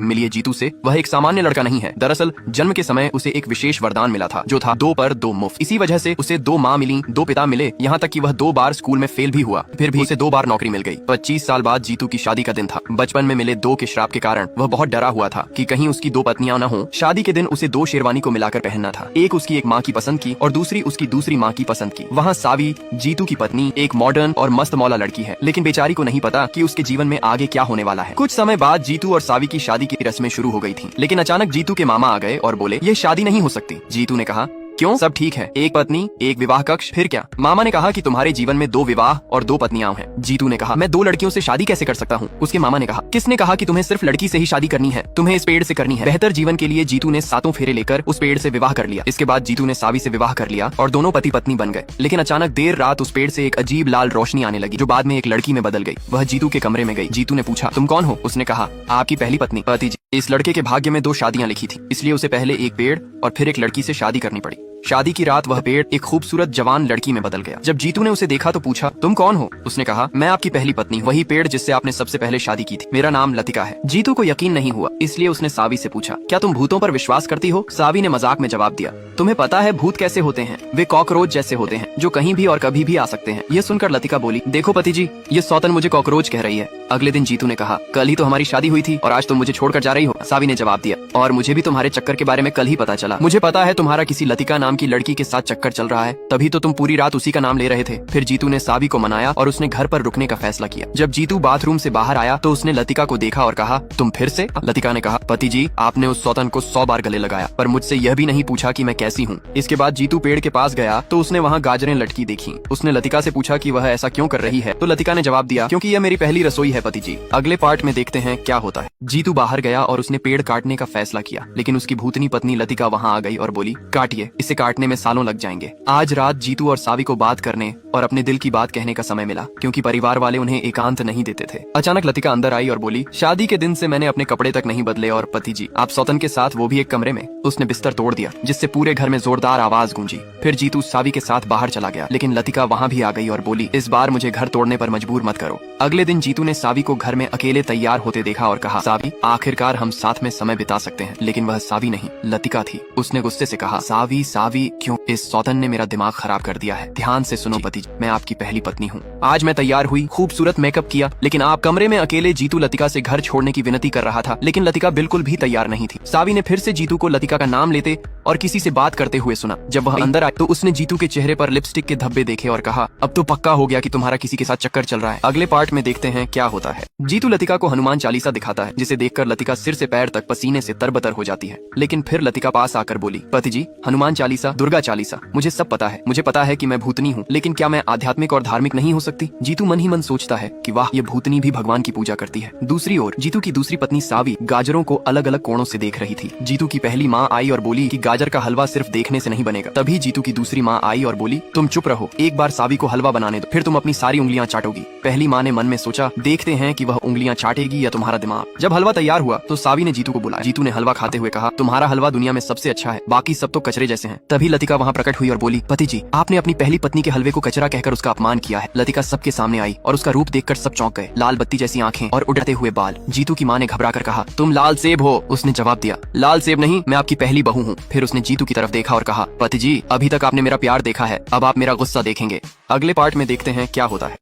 मिलिए जीतू से, वह एक सामान्य लड़का नहीं है। दरअसल जन्म के समय उसे एक विशेष वरदान मिला था, जो था 2 पर 2 मुफ्त। इसी वजह से उसे 2 माँ मिली, 2 पिता मिले, यहाँ तक कि वह 2 बार स्कूल में फेल भी हुआ, फिर भी उसे 2 बार नौकरी मिल गई। 25 साल बाद जीतू की शादी का दिन था। बचपन में मिले 2 के श्राप के कारण वह बहुत डरा हुआ था कि कहीं उसकी 2 पत्नियां न हो। शादी के दिन उसे 2 शेरवानी को मिलाकर पहनना था, एक उसकी एक माँ की पसंद की और दूसरी उसकी दूसरी माँ की पसंद की। वहाँ सावी, जीतू की पत्नी, एक मॉडर्न और मस्त मौला लड़की है, लेकिन बेचारी को नहीं पता कि उसके जीवन में आगे क्या होने वाला है। कुछ समय बाद जीतू और सावी की शादी की रस्में शुरू हो गई थीं, लेकिन अचानक जीतू के मामा आ गए और बोले ये शादी नहीं हो सकती। जीतू ने कहा क्यों? सब ठीक है, एक पत्नी एक विवाह कक्ष, फिर क्या? मामा ने कहा कि तुम्हारे जीवन में 2 विवाह और 2 पत्नियां हैं। जीतू ने कहा मैं 2 लड़कियों से शादी कैसे कर सकता हूँ? उसके मामा ने कहा किसने कहा कि तुम्हें सिर्फ लड़की से ही शादी करनी है? तुम्हें इस पेड़ से करनी है। बेहतर जीवन के लिए जीतू ने 7 फेरे लेकर उस पेड़ से विवाह कर लिया। इसके बाद जीतू ने सावी से विवाह कर लिया और दोनों पति पत्नी बन गए। लेकिन अचानक देर रात उस पेड़ से एक अजीब लाल रोशनी आने लगी, जो बाद में एक लड़की में बदल गई। वह जीतू के कमरे में गई। जीतू ने पूछा तुम कौन हो? उसने कहा आपकी पहली पत्नी। पति जी, इस लड़के के भाग्य में 2 शादियां लिखी थी, इसलिए उसे पहले एक पेड़ और फिर एक लड़की से शादी करनी पड़ी। शादी की रात वह पेड़ एक खूबसूरत जवान लड़की में बदल गया। जब जीतू ने उसे देखा तो पूछा तुम कौन हो? उसने कहा मैं आपकी पहली पत्नी हूँ, वही पेड़ जिससे आपने सबसे पहले शादी की थी। मेरा नाम लतिका है। जीतू को यकीन नहीं हुआ, इसलिए उसने सावी से पूछा क्या तुम भूतों पर विश्वास करती हो? सावी ने मजाक में जवाब दिया तुम्हें पता है भूत कैसे होते हैं? वे कॉकरोच जैसे होते हैं, जो कहीं भी और कभी भी आ सकते हैं। यह सुनकर लतिका बोली देखो पति जी, ये सौतन मुझे कॉकरोच कह रही है। अगले दिन जीतू ने कहा कल ही तो हमारी शादी हुई थी और आज तुम मुझे छोड़कर जा रही हो। सावी ने जवाब दिया और मुझे भी तुम्हारे चक्कर के बारे में कल ही पता चला। मुझे पता है तुम्हारा किसी लतिका नाम की लड़की के साथ चक्कर चल रहा है, तभी तो तुम पूरी रात उसी का नाम ले रहे थे। फिर जीतू ने सावी को मनाया और उसने घर पर रुकने का फैसला किया। जब जीतू बाथरूम से बाहर आया तो उसने लतिका को देखा और कहा तुम फिर से? लतिका ने कहा पति जी, आपने उस सौतन को 100 बार गले लगाया, पर मुझसे यह भी नहीं पूछा कि मैं कैसी हूँ। इसके बाद जीतू पेड़ के पास गया तो उसने वहाँ गाजरें लटकी देखी। उसने लतिका से पूछा कि वह ऐसा क्यों कर रही है, तो लतिका ने जवाब दिया क्योंकि यह मेरी पहली रसोई है पति जी। अगले पार्ट में देखते हैं क्या होता है। जीतू बाहर गया और उसने पेड़ काटने का फैसला किया, लेकिन उसकी भूतनी पत्नी लतिका वहाँ आ गई और बोली काटिए, इसे काटने में सालों लग जाएंगे। आज रात जीतू और सावी को बात करने और अपने दिल की बात कहने का समय मिला, क्योंकि परिवार वाले उन्हें एकांत नहीं देते थे। अचानक लतिका अंदर आई और बोली शादी के दिन से मैंने अपने कपड़े तक नहीं बदले और पति जी आप सौतन के साथ, वो भी एक कमरे में। उसने बिस्तर तोड़ दिया, जिससे पूरे घर में जोरदार आवाज गूंजी। फिर जीतू सावी के साथ बाहर चला गया, लेकिन लतिका वहाँ भी आ गई और बोली इस बार मुझे घर तोड़ने पर मजबूर मत करो। अगले दिन जीतू ने सावी को घर में अकेले तैयार होते देखा और कहा सावी, आखिरकार हम साथ में समय बिता सकते हैं। लेकिन वह सावी नहीं, लतिका थी। उसने गुस्से से कहा सावी सावी क्यों? इस सौतन ने मेरा दिमाग खराब कर दिया है। ध्यान से सुनो पति, मैं आपकी पहली पत्नी हूँ। आज मैं तैयार हुई, खूबसूरत मेकअप किया, लेकिन आप कमरे में अकेले। जीतू लतिका से घर छोड़ने की विनती कर रहा था, लेकिन लतिका बिल्कुल भी तैयार नहीं थी। सावी ने फिर से जीतू को लतिका का नाम लेते और किसी से बात करते हुए सुना। जब वह अंदर आई तो उसने जीतू के चेहरे पर लिपस्टिक के धब्बे देखे और कहा अब तो पक्का हो गया कि तुम्हारा किसी के साथ चक्कर चल रहा है। अगले पार्ट में देखते हैं क्या होता है। जीतू लतिका को हनुमान चालीसा दिखाता है, जिसे देखकर लतिका सिर से पैर तक पसीने से तरबतर हो जाती है। लेकिन फिर लतिका पास आकर बोली पति जी, हनुमान चालीसा, दुर्गा चालीसा, मुझे सब पता है। मुझे पता है कि मैं भूतनी हूँ, लेकिन क्या मैं आध्यात्मिक और धार्मिक नहीं हो सकती? जीतू मन ही मन सोचता है कि वाह, ये भूतनी भी भगवान की पूजा करती है। दूसरी ओर जीतू की दूसरी पत्नी सावी गाजरों को अलग अलग कोणों से देख रही थी। जीतू की पहली माँ आई और बोली कि गाजर का हलवा सिर्फ देखने से नहीं बनेगा। तभी जीतू की दूसरी माँ आई और बोली तुम चुप रहो, एक बार सावी को हलवा बनाने दो, फिर तुम अपनी सारी उंगलियां चाटोगी। पहली माँ ने मन में सोचा देखते हैं कि वह उंगलियां चाटेगी या तुम्हारा दिमाग। जब हलवा तैयार हुआ तो सावी ने जीतू को बुलाया। जीतू ने हलवा खाते हुए कहा तुम्हारा हलवा दुनिया में सबसे अच्छा है, बाकी सब तो कचरे जैसे हैं। तभी लतिका वहाँ प्रकट हुई और बोली पति जी, आपने अपनी पहली पत्नी के हलवे को कचरा कहकर उसका अपमान किया है। लतिका सबके सामने आई और उसका रूप देखकर सब चौंक गए। लाल बत्ती जैसी आंखें और उड़ते हुए बाल। जीतू की माँ ने घबरा कर कहा तुम लाल सेब हो। उसने जवाब दिया लाल सेब नहीं, मैं आपकी पहली बहू हूँ। फिर उसने जीतू की तरफ देखा और कहा पति जी, अभी तक आपने मेरा प्यार देखा है, अब आप मेरा गुस्सा देखेंगे। अगले पार्ट में देखते हैं क्या होता है।